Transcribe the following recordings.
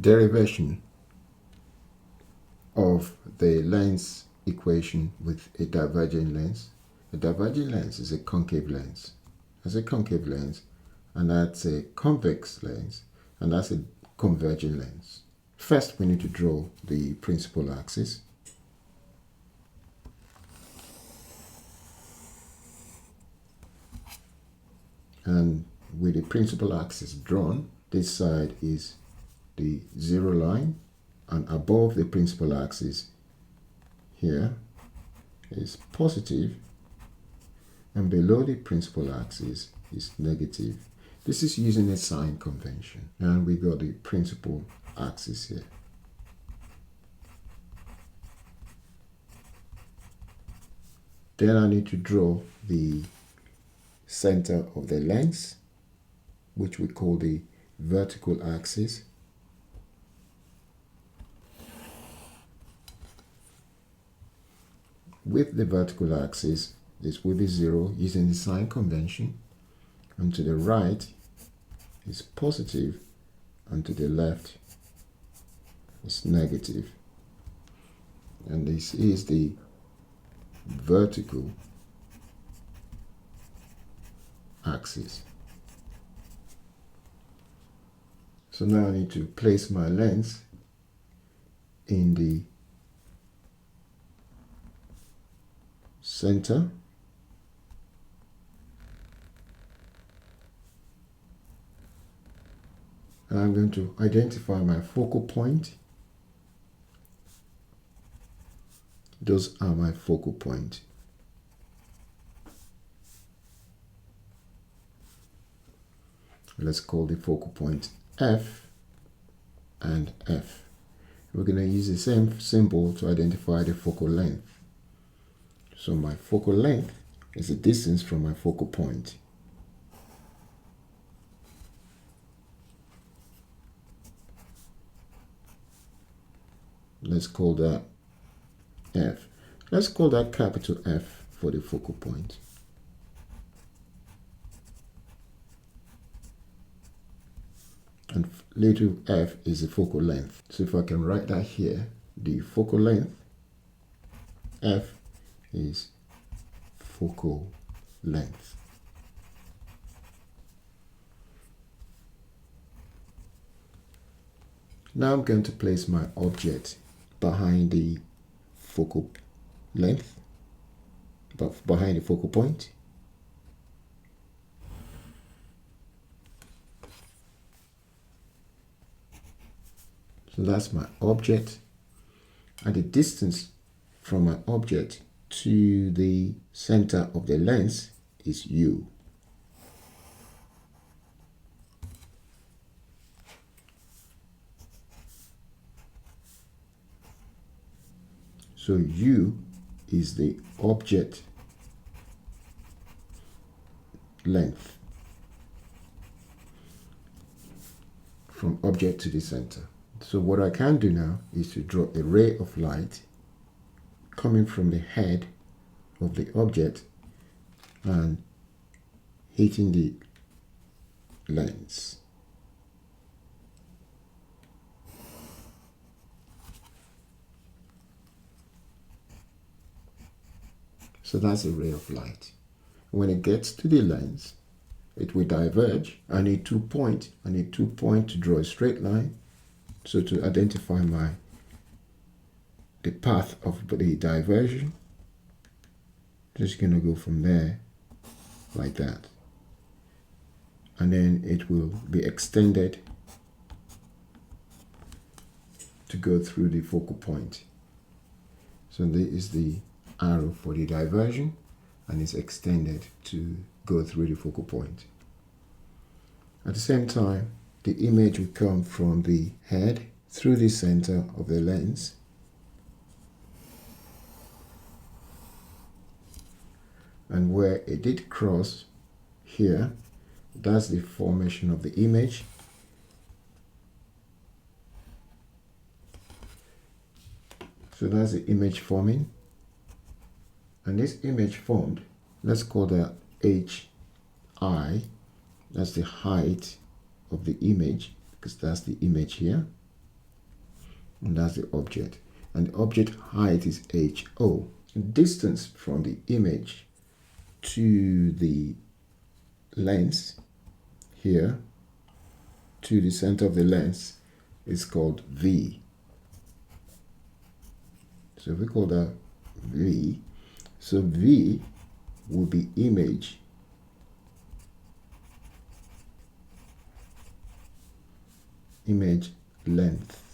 derivation of the lens equation with a diverging lens. A diverging lens is a concave lens. That's a concave lens, and that's a convex lens, and that's a converging lens. First, we need to draw the principal axis. And with the principal axis drawn, this side is the zero line, and above the principal axis here is positive, and below the principal axis is negative. This is using a sign convention, and we got the principal axis here. Then I need to draw the center of the lens, which we call the vertical axis. With the vertical axis, this will be 0 using the sign convention, and to the right is positive, and to the left is negative. And this is the vertical axis. So now I need to place my lens in the center, and I'm going to identify my focal point. Those are my focal point. Let's call the focal point F and F. We're going to use the same symbol to identify the focal length. So my focal length is the distance from my focal point. Let's call that F. Let's call that capital F for the focal point. And little f is the focal length. So if I can write that here, the focal length, F, is focal length. Now I'm going to place my object behind the focal length, but behind the focal point. So that's my object, and the distance from my object to the center of the lens is U. So U is the object length from object to the center. So what I can do now is to draw a ray of light coming from the head of the object and hitting the lens. So that's a ray of light. When it gets to the lens, it will diverge. I need 2 points. I need 2 points to draw a straight line. So to identify the path of the diversion, just going to go from there like that. And then it will be extended to go through the focal point. So this is the arrow for the diversion, and it's extended to go through the focal point. At the same time, the image will come from the head through the center of the lens, and where it did cross here, that's the formation of the image. So that's the image forming, and this image formed, let's call that HI. That's the height of the image, because that's the image here. and that's the object. And the object height is HO. Distance from the image to the lens here, to the center of the lens, is called V. So we call that V. So V will be image length.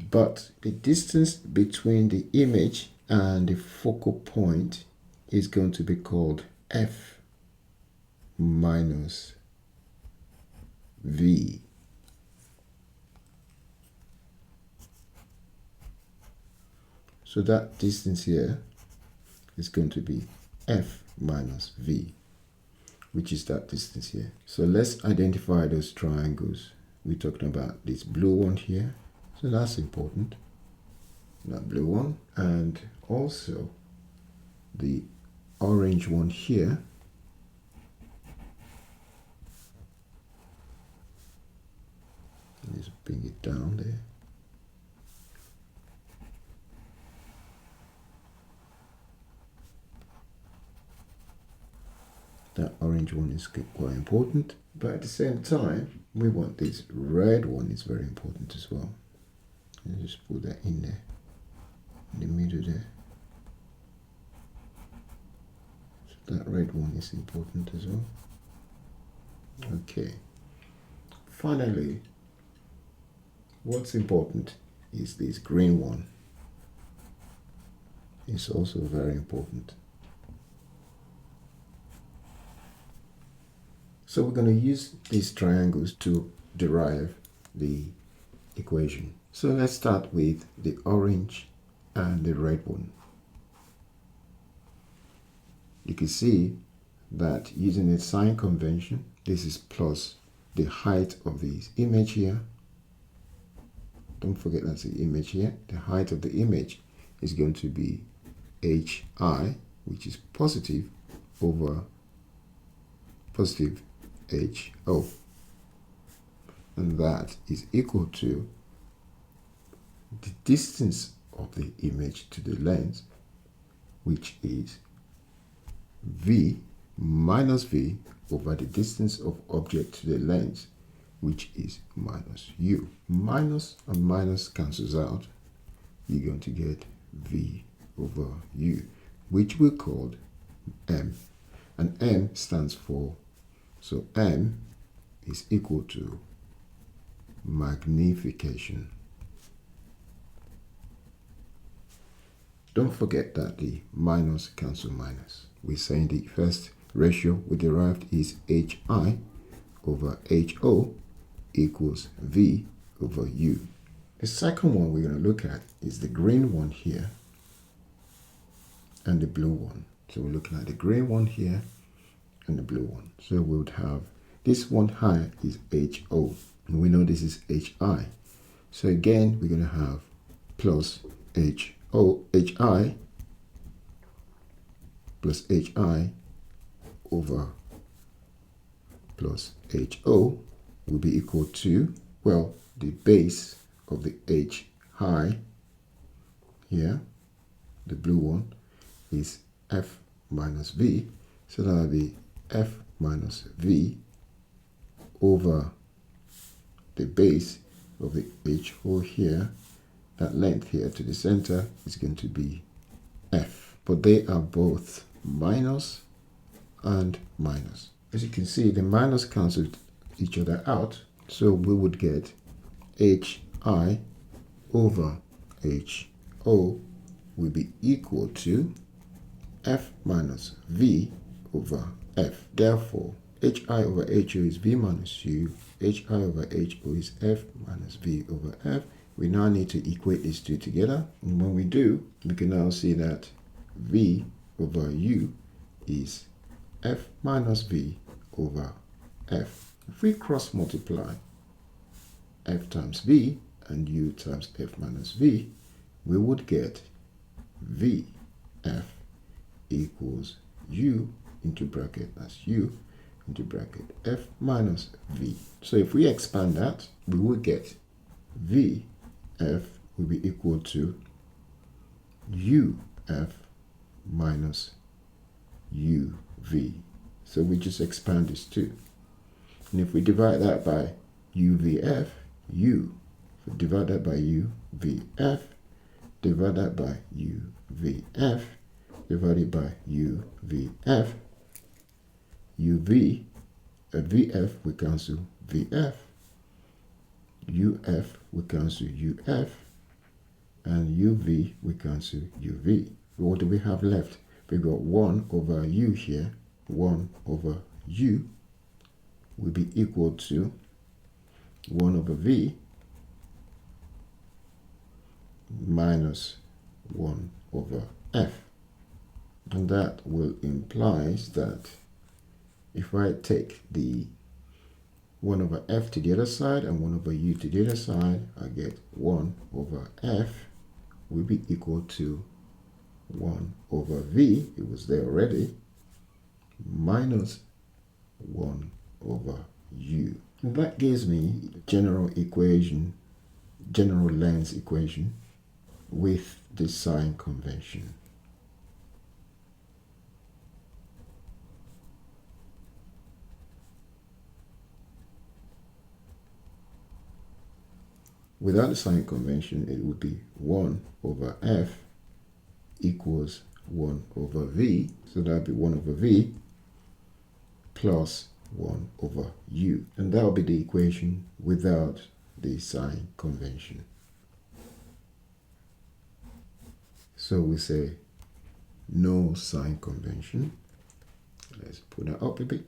But the distance between the image and the focal point is going to be called F minus V. So that distance here is going to be F minus V, which is that distance here. So let's identify those triangles. We're talking about this blue one here. So that's important, that blue one, and also the orange one here. Let's bring it down there. That orange one is quite important, but at the same time, we want this red one is very important as well. Let's just put that in there, in the middle there. So that red one is important as well. Okay. Finally, what's important is this green one. It's also very important. So we're going to use these triangles to derive the equation. So let's start with the orange and the red one. You can see that using a sign convention, this is plus the height of this image here. Don't forget that's the image here. The height of the image is going to be HI, which is positive, over positive HO. And that is equal to the distance of the image to the lens, which is V minus V over the distance of object to the lens, which is minus U. Minus and minus cancels out. You're going to get V over U, which we called M. And M stands for, so M is equal to magnification. Don't forget that the minus cancel minus. We're saying the first ratio we derived is HI over HO equals V over U. The second one we're going to look at is the green one here and the blue one. So we're looking at the green one here and the blue one. So we would have this one high is HO, and we know this is HI. So again, we're going to have plus HI plus HI over plus HO will be equal to, well, the base of the H high here, the blue one, is F minus V. So that will be F minus V over the base of the HO here. That length here to the center is going to be F. But they are both minus and minus. As you can see, the minus canceled each other out. So we would get HI over HO will be equal to F minus V over F. Therefore, HI over HO is V minus U. HI over HO is F minus V over F. We now need to equate these two together. And when we do, we can now see that V over U is F minus V over F. If we cross multiply F times V and U times F minus V, we would get VF equals U into bracket, that's U into bracket F minus V. So if we expand that, we would get VF will be equal to UF minus UV. So we just expand this too. And if we divide that by UVF, divide that by UVF, divide that by UVF, divided by UVF, VF will cancel VF, UF will cancel UF, and UV will cancel UV. What do we have left? We got 1 over U here. 1 over U will be equal to 1 over V minus 1 over F. And that will imply that if I take the 1 over F to the other side and 1 over U to the other side, I get 1 over F will be equal to 1 over V, it was there already, minus 1 over U. And that gives me general equation, general length equation with the sign convention. Without the sign convention, it would be 1 over F equals 1 over V. So that would be 1 over V plus 1 over U. And that will be the equation without the sign convention. So we say no sign convention. Let's put that up a bit.